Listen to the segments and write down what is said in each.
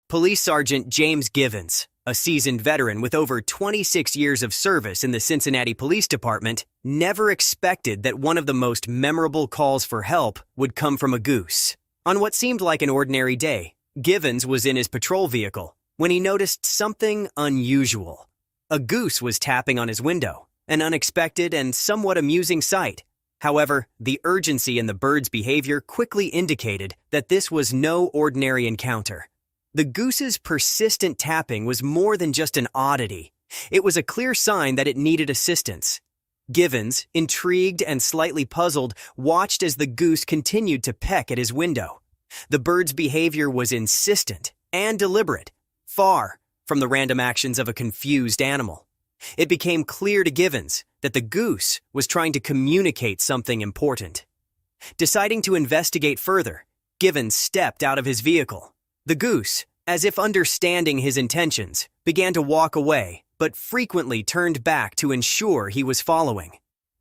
Police Sergeant James Givens, a seasoned veteran with over 26 years of service in the Cincinnati Police Department, never expected that one of the most memorable calls for help would come from a goose. On what seemed like an ordinary day, Givens was in his patrol vehicle when he noticed something unusual. A goose was tapping on his window, an unexpected and somewhat amusing sight. However, the urgency in the bird's behavior quickly indicated that this was no ordinary encounter. The goose's persistent tapping was more than just an oddity. It was a clear sign that it needed assistance. Givens, intrigued and slightly puzzled, watched as the goose continued to peck at his window. The bird's behavior was insistent and deliberate, far from the random actions of a confused animal. It became clear to Givens that the goose was trying to communicate something important. Deciding to investigate further, Givens stepped out of his vehicle. The goose, as if understanding his intentions, began to walk away, but frequently turned back to ensure he was following.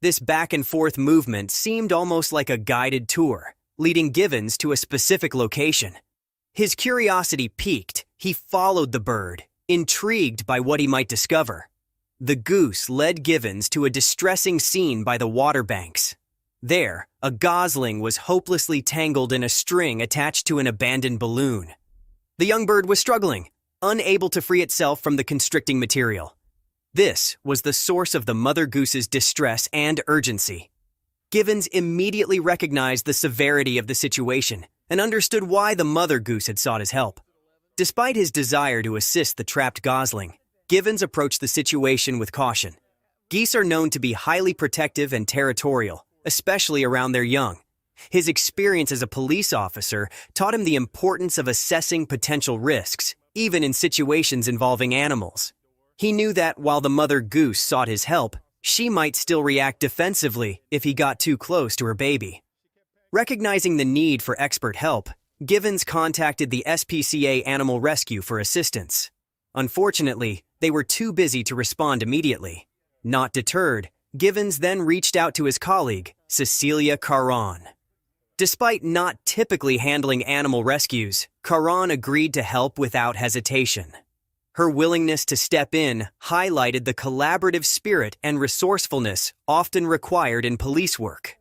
This back-and-forth movement seemed almost like a guided tour, leading Givens to a specific location. His curiosity piqued. He followed the bird, intrigued by what he might discover. The goose led Givens to a distressing scene by the water banks. There, a gosling was hopelessly tangled in a string attached to an abandoned balloon. The young bird was struggling, unable to free itself from the constricting material. This was the source of the mother goose's distress and urgency. Givens immediately recognized the severity of the situation and understood why the mother goose had sought his help. Despite his desire to assist the trapped gosling, Givens approached the situation with caution. Geese are known to be highly protective and territorial, especially around their young. His experience as a police officer taught him the importance of assessing potential risks, even in situations involving animals. He knew that while the mother goose sought his help, she might still react defensively if he got too close to her baby. Recognizing the need for expert help, Givens contacted the SPCA Animal Rescue for assistance. Unfortunately, they were too busy to respond immediately. Not deterred, Givens then reached out to his colleague, Cecilia Caron. Despite not typically handling animal rescues, Caron agreed to help without hesitation. Her willingness to step in highlighted the collaborative spirit and resourcefulness often required in police work.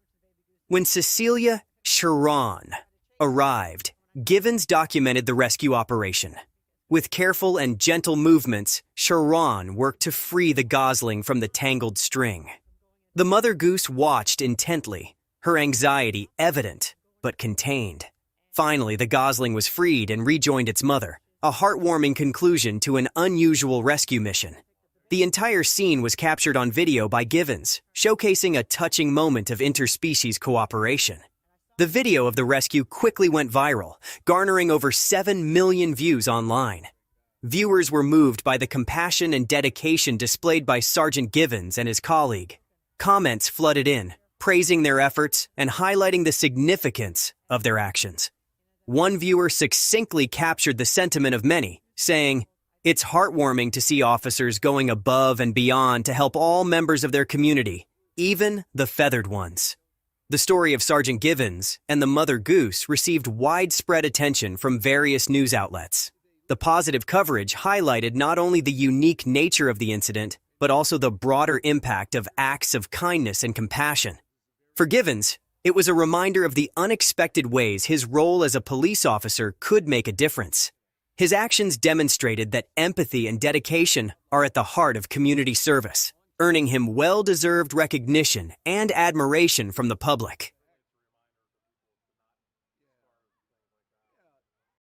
When Cecilia Caron arrived, Givens documented the rescue operation. With careful and gentle movements, Caron worked to free the gosling from the tangled string. The mother goose watched intently, her anxiety evident but contained. Finally, the gosling was freed and rejoined its mother, a heartwarming conclusion to an unusual rescue mission. The entire scene was captured on video by Givens, showcasing a touching moment of interspecies cooperation. The video of the rescue quickly went viral, garnering over 7 million views online. Viewers were moved by the compassion and dedication displayed by Sergeant Givens and his colleague. Comments flooded in, praising their efforts and highlighting the significance of their actions. One viewer succinctly captured the sentiment of many, saying, "It's heartwarming to see officers going above and beyond to help all members of their community, even the feathered ones." The story of Sergeant Givens and the mother goose received widespread attention from various news outlets. The positive coverage highlighted not only the unique nature of the incident, but also the broader impact of acts of kindness and compassion. For Givens, it was a reminder of the unexpected ways his role as a police officer could make a difference. His actions demonstrated that empathy and dedication are at the heart of community service, earning him well-deserved recognition and admiration from the public.